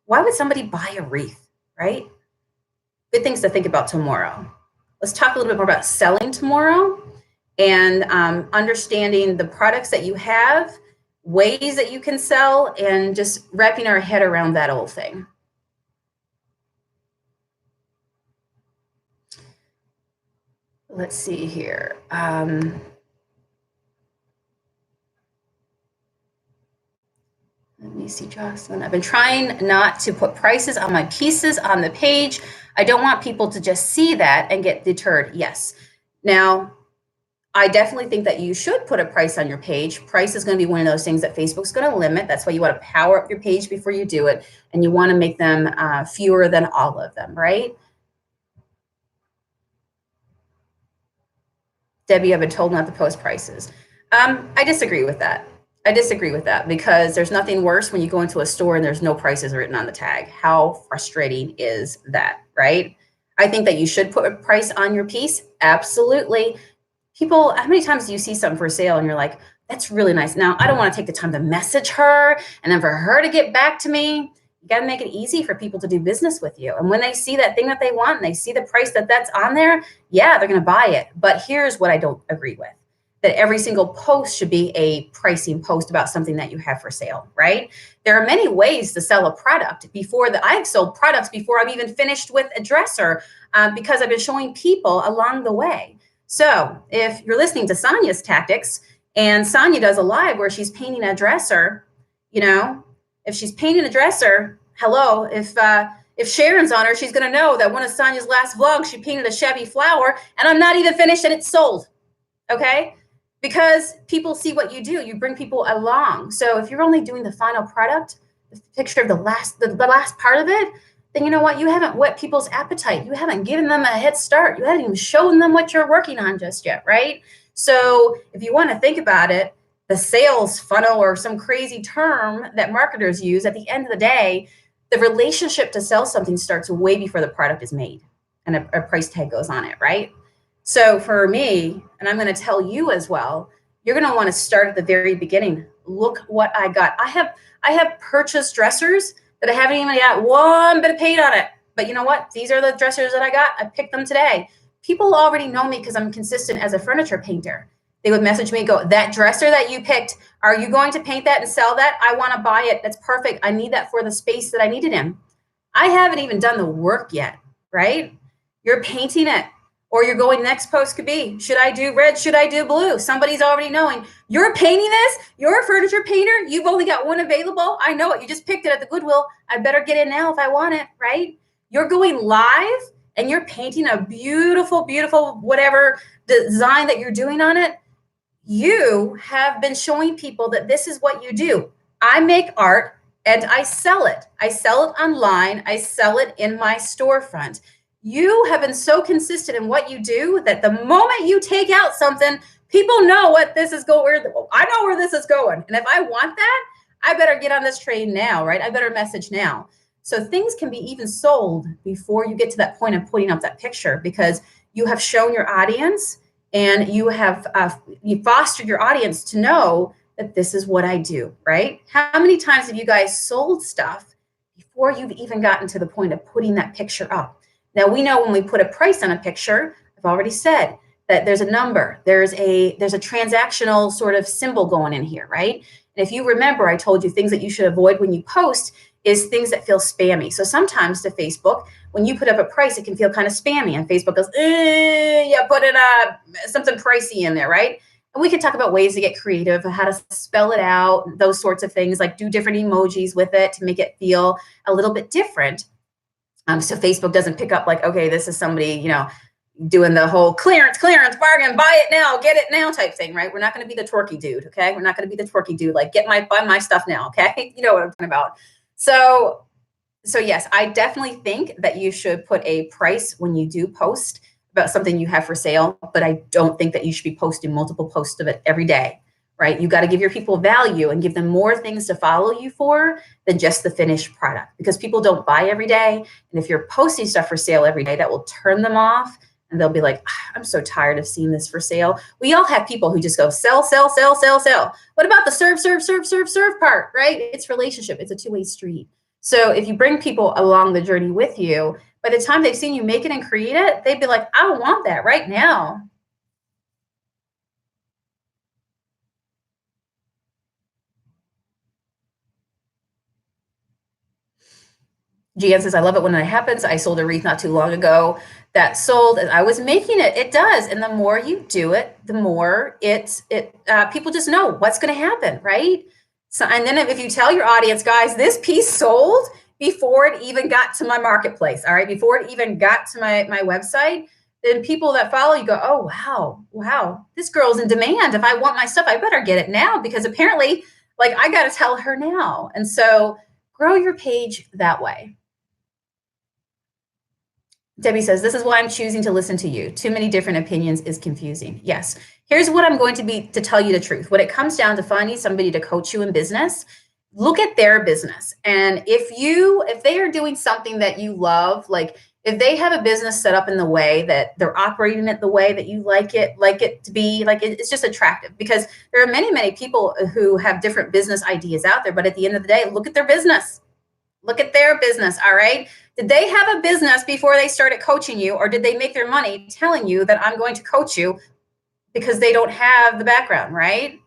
Why would somebody buy a wreath, right? Good things to think about tomorrow. Let's talk a little bit more about selling tomorrow, and understanding the products that you have, ways that you can sell, and just wrapping our head around that whole thing. Let's see here. Let me see, Jocelyn. I've been trying not to put prices on my pieces on the page. I don't want people to just see that and get deterred. Yes. Now, I definitely think that you should put a price on your page. Price is going to be one of those things that Facebook's going to limit. That's why you want to power up your page before you do it. And you want to make them fewer than all of them, right? Debbie, I've been told not to post prices. I disagree with that. Because there's nothing worse when you go into a store and there's no prices written on the tag. How frustrating is that, right? I think that you should put a price on your piece. Absolutely. People, how many times do you see something for sale and you're like, that's really nice. Now, I don't want to take the time to message her and then for her to get back to me. You got to make it easy for people to do business with you. And when they see that thing that they want and they see the price that's on there, yeah, they're going to buy it. But here's what I don't agree with. That every single post should be a pricing post about something that you have for sale, right? There are many ways to sell a product. I've sold products before I've even finished with a dresser, because I've been showing people along the way. So if you're listening to Sonia's tactics, and Sonia does a live where she's painting a dresser, if she's painting a dresser, hello, if Sharon's on her, she's going to know that one of Sonia's last vlogs, she painted a shabby flower, and I'm not even finished and it's sold, okay? Because people see what you do. You bring people along. So if you're only doing the final product, the picture of the last part of it, then you know what? You haven't whet people's appetite. You haven't given them a head start. You haven't even shown them what you're working on just yet, right? So if you want to think about it, the sales funnel or some crazy term that marketers use, at the end of the day, the relationship to sell something starts way before the product is made and a price tag goes on it, right? So for me, and I'm going to tell you as well, you're going to want to start at the very beginning. Look what I got. I have purchased dressers that I haven't even got one bit of paid on it. But you know what? These are the dressers that I got. I picked them today. People already know me because I'm consistent as a furniture painter. They would message me and go, that dresser that you picked, are you going to paint that and sell that? I want to buy it. That's perfect. I need that for the space that I need it in. I haven't even done the work yet, right? You're painting it. Or you're going, next post could be, should I do red? Should I do blue? Somebody's already knowing. You're painting this? You're a furniture painter? You've only got one available? I know it. You just picked it at the Goodwill. I better get in now if I want it, right? You're going live and you're painting a beautiful, beautiful whatever design that you're doing on it. You have been showing people that this is what you do. I make art and I sell it. I sell it online. I sell it in my storefront. You have been so consistent in what you do that the moment you take out something, people know what this is going. I know where this is going. And if I want that, I better get on this train now, right? I better message now. So things can be even sold before you get to that point of putting up that picture, because you have shown your audience and you have you fostered your audience to know that this is what I do, right? How many times have you guys sold stuff before you've even gotten to the point of putting that picture up? Now, we know when we put a price on a picture, I've already said that there's a number, there's a transactional sort of symbol going in here, right? And if you remember, I told you things that you should avoid when you post is things that feel spammy. So sometimes to Facebook, when you put up a price, it can feel kind of spammy, and Facebook goes, yeah, put in something pricey in there, right? And we can talk about ways to get creative, how to spell it out, those sorts of things, like do different emojis with it to make it feel a little bit different. So Facebook doesn't pick up like, okay, this is somebody, doing the whole clearance, bargain, buy it now, get it now type thing, right? We're not going to be the twerky dude, okay? We're not going to be the twerky dude, like buy my stuff now, okay? You know what I'm talking about. So yes, I definitely think that you should put a price when you do post about something you have for sale, but I don't think that you should be posting multiple posts of it every day, right? You got to give your people value and give them more things to follow you for than just the finished product, because people don't buy every day. And if you're posting stuff for sale every day, that will turn them off. And they'll be like, I'm so tired of seeing this for sale. We all have people who just go sell, sell, sell, sell, sell. What about the serve, serve, serve, serve, serve part, right? It's relationship. It's a two-way street. So if you bring people along the journey with you, by the time they've seen you make it and create it, they'd be like, I want that right now. Gian says, I love it when it happens. I sold a wreath not too long ago that sold, and I was making it. It does. And the more you do it, the more people just know what's going to happen, right? So, and then if you tell your audience, guys, this piece sold before it even got to my marketplace, all right, before it even got to my website, then people that follow you go, oh, wow, this girl's in demand. If I want my stuff, I better get it now, because apparently, like, I got to tell her now. And so grow your page that way. Debbie says, this is why I'm choosing to listen to you. Too many different opinions is confusing. Yes. Here's what I'm going to tell you the truth. When it comes down to finding somebody to coach you in business, look at their business. And if they are doing something that you love, like if they have a business set up in the way that they're operating it the way that you like it to be, like it's just attractive, because there are many, many people who have different business ideas out there. But at the end of the day, look at their business. Look at their business, all right? Did they have a business before they started coaching you, or did they make their money telling you that I'm going to coach you because they don't have the background, right?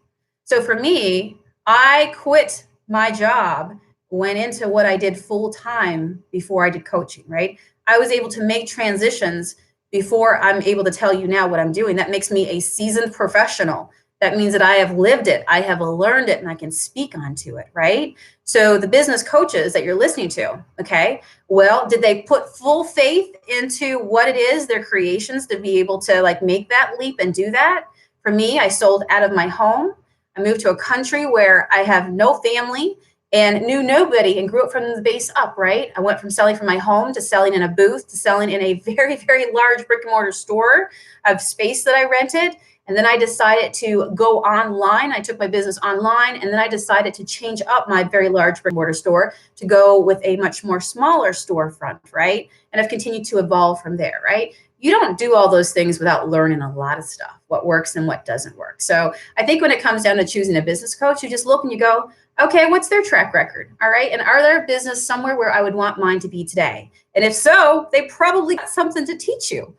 So for me, I quit my job, went into what I did full time before I did coaching, right? I was able to make transitions before I'm able to tell you now what I'm doing. That makes me a seasoned professional. That means that I have lived it, I have learned it, and I can speak onto it, right? So the business coaches that you're listening to, okay, well, did they put full faith into what it is, their creations, to be able to like make that leap and do that? For me, I sold out of my home. I moved to a country where I have no family and knew nobody, and grew up from the base up, right? I went from selling from my home to selling in a booth to selling in a very, very large brick and mortar store of space that I rented. And then I decided to go online. I took my business online, and then I decided to change up my very large brick and mortar store to go with a much more smaller storefront, right? And I've continued to evolve from there, right? You don't do all those things without learning a lot of stuff, what works and what doesn't work. So I think when it comes down to choosing a business coach, you just look and you go, okay, what's their track record? All right. And are there a business somewhere where I would want mine to be today? And if so, they probably got something to teach you.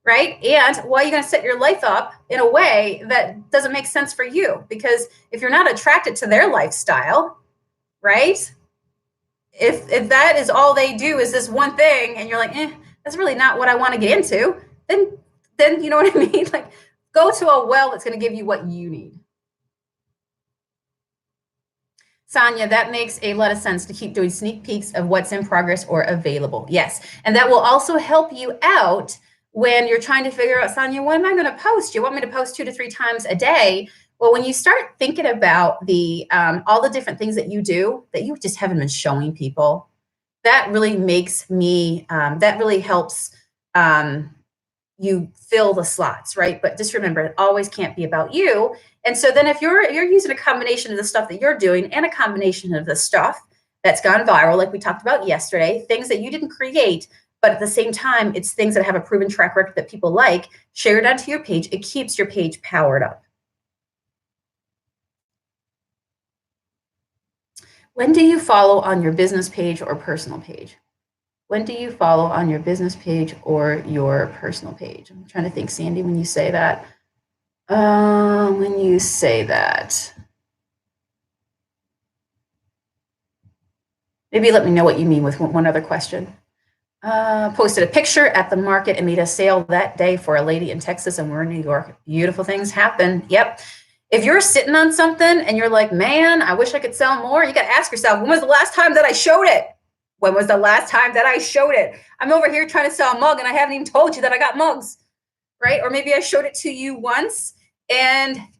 Right? And why are you going to set your life up in a way that doesn't make sense for you? Because if you're not attracted to their lifestyle, right? If that is all they do is this one thing, and you're like, that's really not what I want to get into, then you know what I mean? Like, go to a well that's going to give you what you need. Sonia, that makes a lot of sense to keep doing sneak peeks of what's in progress or available. Yes. And that will also help you out when you're trying to figure out, Sonia, when am I going to post? You want me to post 2 to 3 times a day? Well, when you start thinking about the all the different things that you do that you just haven't been showing people, that really makes me, that really helps you fill the slots, right? But just remember, it always can't be about you. And so then if you're using a combination of the stuff that you're doing and a combination of the stuff that's gone viral, like we talked about yesterday, things that you didn't create, but at the same time, it's things that have a proven track record that people like, share it onto your page. It keeps your page powered up. When do you follow on your business page or personal page? When do you follow on your business page or your personal page? I'm trying to think, Sandy, when you say that. When you say that, maybe let me know what you mean with one other question. Posted a picture at the market and made a sale that day for a lady in Texas, and we're in New York. Beautiful things happen. Yep. If you're sitting on something and you're like, man, I wish I could sell more, you got to ask yourself, when was the last time that I showed it? When was the last time that I showed it? I'm over here trying to sell a mug and I haven't even told you that I got mugs, right? Or maybe I showed it to you once,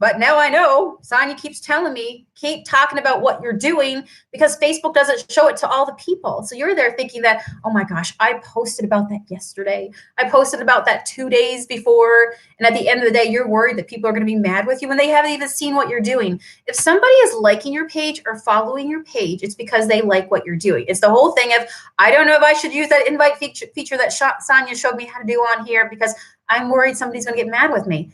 but now I know. Sonia keeps telling me, keep talking about what you're doing, because Facebook doesn't show it to all the people. So you're there thinking that, oh my gosh, I posted about that yesterday. I posted about that 2 days before. And at the end of the day, you're worried that people are going to be mad with you when they haven't even seen what you're doing. If somebody is liking your page or following your page, it's because they like what you're doing. It's the whole thing of, I don't know if I should use that invite feature that Sonia showed me how to do on here because I'm worried somebody's going to get mad with me.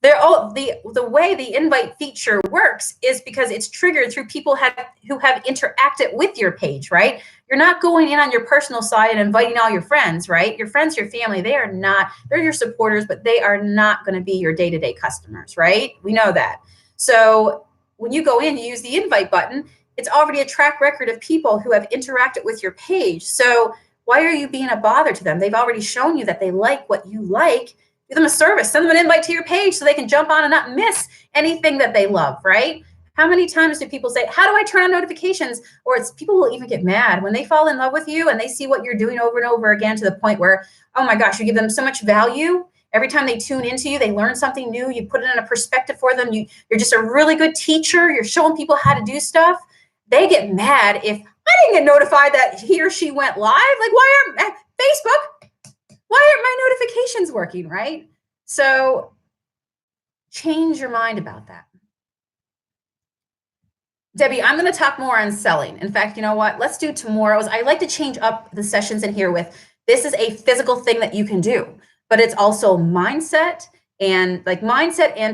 The way the invite feature works is because it's triggered through people who have interacted with your page, right? You're not going in on your personal side and inviting all your friends, right? Your friends, your family, they're your supporters, but they are not going to be your day-to-day customers, right? We know that. So when you go in, you use the invite button, it's already a track record of people who have interacted with your page. So why are you being a bother to them? They've already shown you that they like what you like. Give them a service, send them an invite to your page so they can jump on and not miss anything that they love, right? How many times do people say, how do I turn on notifications? Or people will even get mad when they fall in love with you and they see what you're doing over and over again to the point where, oh my gosh, you give them so much value. Every time they tune into you, they learn something new. You put it in a perspective for them. You're just a really good teacher. You're showing people how to do stuff. They get mad if I didn't get notified that he or she went live. Like, why aren't Facebook? Why aren't my notifications working, right? So change your mind about that. Debbie, I'm going to talk more on selling. In fact, you know what? Let's do tomorrow's. I like to change up the sessions in here with, this is a physical thing that you can do, but it's also mindset and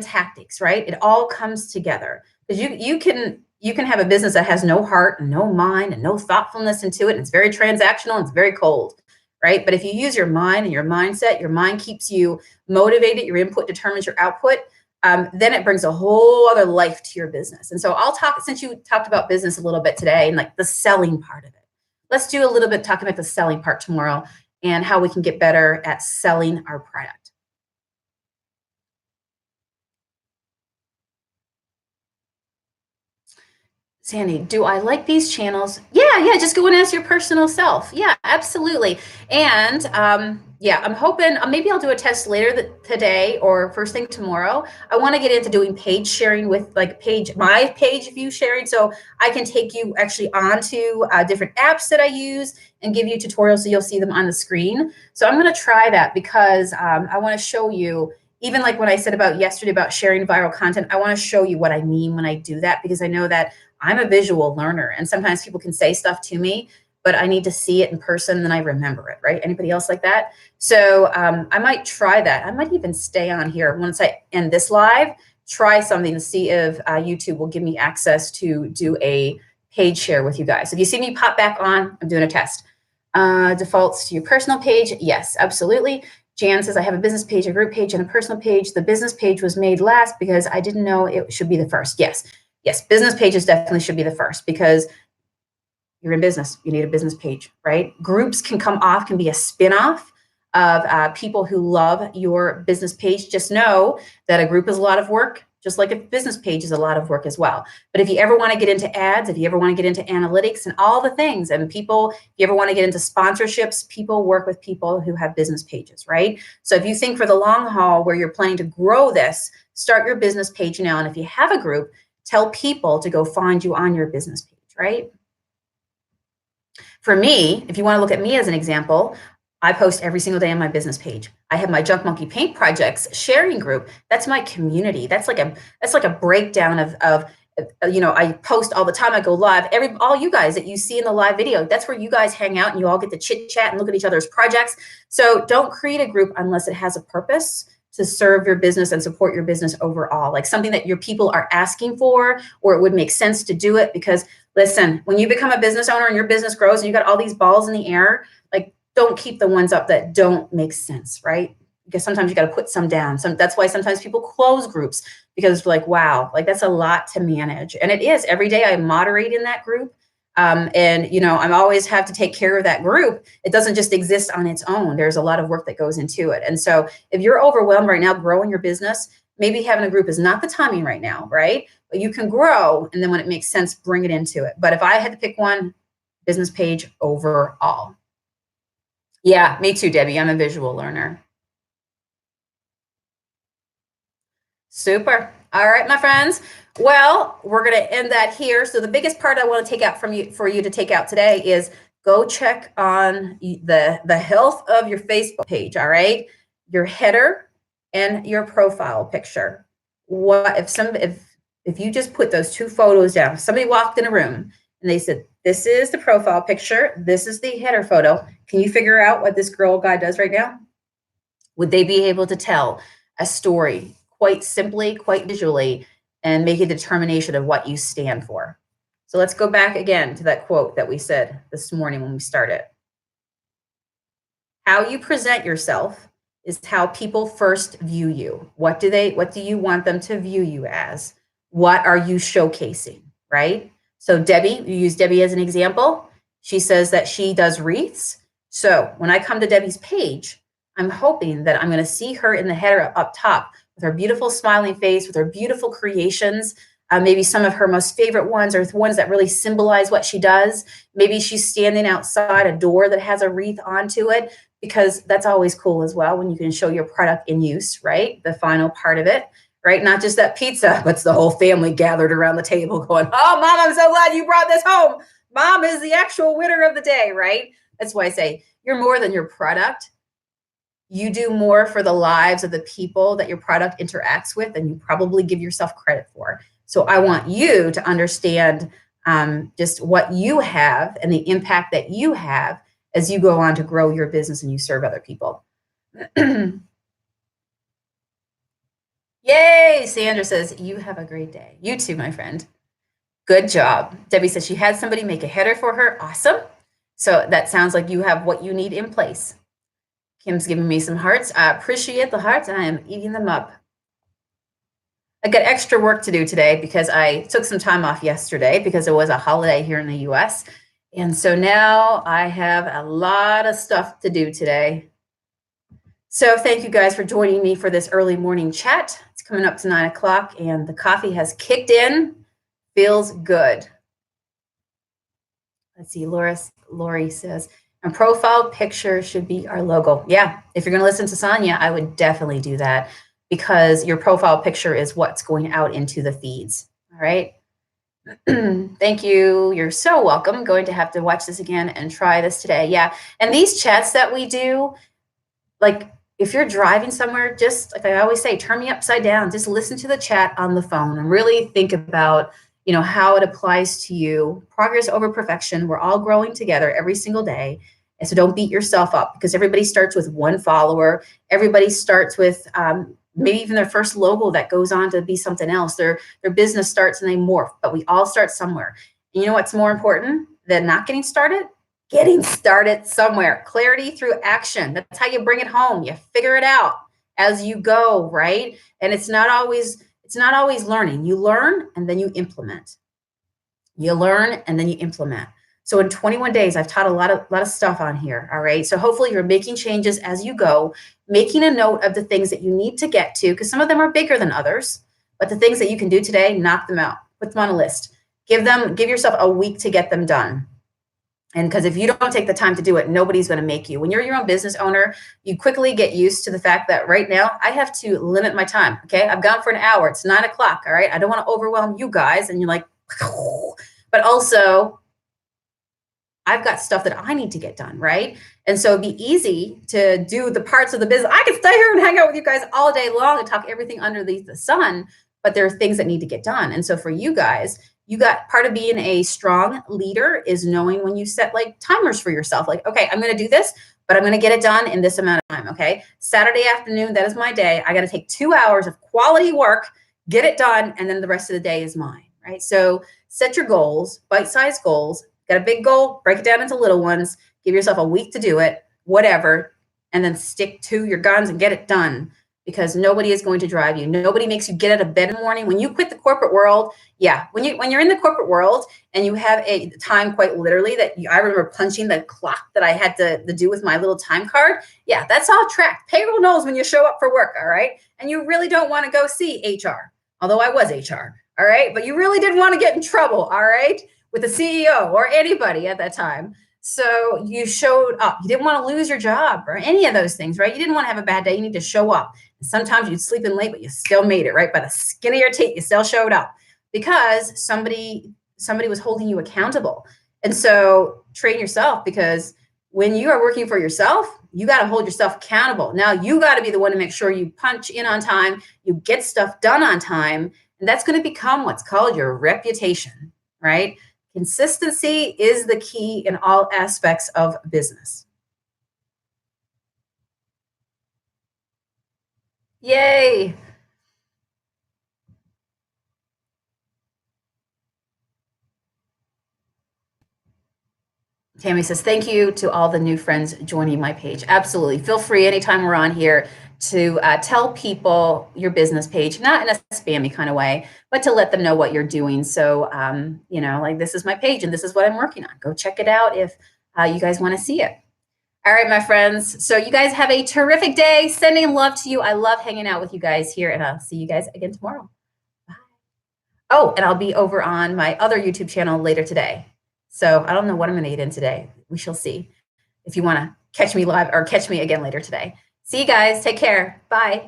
tactics, right? It all comes together because you can have a business that has no heart and no mind and no thoughtfulness into it. And it's very transactional and it's very cold. Right? But if you use your mind and your mindset, your mind keeps you motivated, your input determines your output, then it brings a whole other life to your business. And so I'll talk, since you talked about business a little bit today and like the selling part of it, let's do a little bit talking about the selling part tomorrow and how we can get better at selling our product. Sandy, do I like these channels? Yeah, just go and ask your personal self. Yeah, absolutely. And yeah, I'm hoping maybe I'll do a test later today or first thing tomorrow. I want to get into doing page sharing with my page view sharing, so I can take you actually onto different apps that I use and give you tutorials so you'll see them on the screen. So I'm going to try that because I want to show you, even like when I said about yesterday about sharing viral content, I want to show you what I mean when I do that, because I know that I'm a visual learner and sometimes people can say stuff to me, but I need to see it in person and then I remember it, right? Anybody else like that? So I might try that. I might even stay on here once I end this live, try something to see if YouTube will give me access to do a page share with you guys. If you see me pop back on, I'm doing a test. Defaults to your personal page. Yes, absolutely. Jan says, I have a business page, a group page, and a personal page. The business page was made last because I didn't know it should be the first. Yes, business pages definitely should be the first because you're in business. You need a business page, right? Groups can be a spin-off of people who love your business page. Just know that a group is a lot of work, just like a business page is a lot of work as well. But if you ever want to get into ads, if you ever want to get into analytics and all the things, and if you ever want to get into sponsorships, people work with people who have business pages, right? So if you think for the long haul where you're planning to grow this, start your business page now. And if you have a group, tell people to go find you on your business page, right? For me, if you want to look at me as an example, I post every single day on my business page. I have my Junk Monkey Paint Projects sharing group. That's my community. That's like a breakdown of I post all the time. I go live. All you guys that you see in the live video, that's where you guys hang out and you all get to chit chat and look at each other's projects. So don't create a group unless it has a purpose to serve your business and support your business overall, like something that your people are asking for, or it would make sense to do it. Because listen, when you become a business owner and your business grows and you got all these balls in the air, like don't keep the ones up that don't make sense, right? Because sometimes you got to put some down. That's why sometimes people close groups, because like, wow, like that's a lot to manage. And it is. Every day I moderate in that group. And I always have to take care of that group. It doesn't just exist on its own. There's a lot of work that goes into it. And so if you're overwhelmed right now growing your business, maybe having a group is not the timing right now, right? But you can grow, and then when it makes sense, bring it into it. But if I had to pick one, business page overall. Yeah, me too, Debbie. I'm a visual learner. Super. All right, my friends. Well, we're going to end that here. So the biggest part I want to take out for you to take out today is go check on the health of your Facebook page. All right, your header and your profile picture. What if you just put those two photos down? If somebody walked in a room and they said, "This is the profile picture. This is the header photo." Can you figure out what this girl guy does right now? Would they be able to tell a story quite simply, quite visually, and make a determination of what you stand for? So let's go back again to that quote that we said this morning when we started. How you present yourself is how people first view you. What do you want them to view you as? What are you showcasing, right? So Debbie, you use Debbie as an example. She says that she does wreaths. So when I come to Debbie's page, I'm hoping that I'm going to see her in the header up top with her beautiful smiling face, with her beautiful creations. Maybe some of her most favorite ones are the ones that really symbolize what she does. Maybe she's standing outside a door that has a wreath onto it, because that's always cool as well when you can show your product in use, right? The final part of it, right? Not just that pizza, but it's the whole family gathered around the table going, "Oh, Mom, I'm so glad you brought this home. Mom is the actual winner of the day," right? That's why I say you're more than your product. You do more for the lives of the people that your product interacts with than you probably give yourself credit for. So I want you to understand just what you have and the impact that you have as you go on to grow your business and you serve other people. Yay, Sandra says, "You have a great day." You too, my friend. Good job. Debbie says she had somebody make a header for her. Awesome. So that sounds like you have what you need in place. Kim's giving me some hearts. I appreciate the hearts. I am eating them up. I got extra work to do today because I took some time off yesterday because it was a holiday here in the US. And so now I have a lot of stuff to do today. So thank you guys for joining me for this early morning chat. It's coming up to 9 o'clock and the coffee has kicked in. Feels good. Let's see, Lori says, "And profile picture should be our logo." Yeah, if you're going to listen to Sonia, I would definitely do that, because your profile picture is what's going out into the feeds. All right. Thank you. You're so welcome. I'm going to have to watch this again and try this today. Yeah. And these chats that we do, like if you're driving somewhere, just like I always say, turn me upside down. Just listen to the chat on the phone and really think about, how it applies to you. Progress over perfection. We're all growing together every single day. And so don't beat yourself up, because everybody starts with one follower. Everybody starts with maybe even their first logo that goes on to be something else. Their business starts and they morph, but we all start somewhere. And you know what's more important than not getting started? Getting started somewhere. Clarity through action. That's how you bring it home. You figure it out as you go, right? And it's not always learning. You learn and then you implement. You learn and then you implement. So in 21 days, I've taught a lot of stuff on here. All right. So hopefully you're making changes as you go, making a note of the things that you need to get to, because some of them are bigger than others. But the things that you can do today, knock them out. Put them on a list. Give yourself a week to get them done. And because if you don't take the time to do it, nobody's going to make you. When you're your own business owner, you quickly get used to the fact that right now I have to limit my time. Okay. I've gone for an hour. It's 9 o'clock. All right. I don't want to overwhelm you guys. And you're like, but also I've got stuff that I need to get done, right? And so it'd be easy to do the parts of the business. I could stay here and hang out with you guys all day long and talk everything underneath the sun, but there are things that need to get done. And so for you guys, you got part of being a strong leader is knowing when you set like timers for yourself. Like, okay, I'm going to do this, but I'm going to get it done in this amount of time. Okay. Saturday afternoon, that is my day. I got to take 2 hours of quality work, get it done. And then the rest of the day is mine. Right. So set your goals, bite-sized goals. Got a big goal, break it down into little ones, give yourself a week to do it, whatever, and then stick to your guns and get it done, because nobody is going to drive you. Nobody makes you get out of bed in the morning. When you quit the corporate world, yeah, when you're in the corporate world and you have a time quite literally that I remember punching the clock that I had to do with my little time card. Yeah, that's all tracked. Payroll knows when you show up for work, all right? And you really don't want to go see HR, although I was HR, all right? But you really didn't want to get in trouble, all right, with the CEO or anybody at that time. So you showed up. You didn't want to lose your job or any of those things, right? You didn't want to have a bad day. You need to show up. And sometimes you'd sleep in late, but you still made it, right? By the skin of your teeth, you still showed up because somebody was holding you accountable. And so train yourself, because when you are working for yourself, you got to hold yourself accountable. Now you got to be the one to make sure you punch in on time, you get stuff done on time, and that's going to become what's called your reputation, right? Consistency is the key in all aspects of business. Yay. Tammy says, thank you to all the new friends joining my page. Absolutely. Feel free anytime we're on here to tell people your business page, not in a spammy kind of way, but to let them know what you're doing. So, like, this is my page and this is what I'm working on. Go check it out if you guys want to see it. All right, my friends. So you guys have a terrific day. Sending love to you. I love hanging out with you guys here, and I'll see you guys again tomorrow. Bye. Oh, and I'll be over on my other YouTube channel later today. So I don't know what I'm going to eat in today. We shall see. If you want to catch me live or catch me again later today. See you guys. Take care. Bye.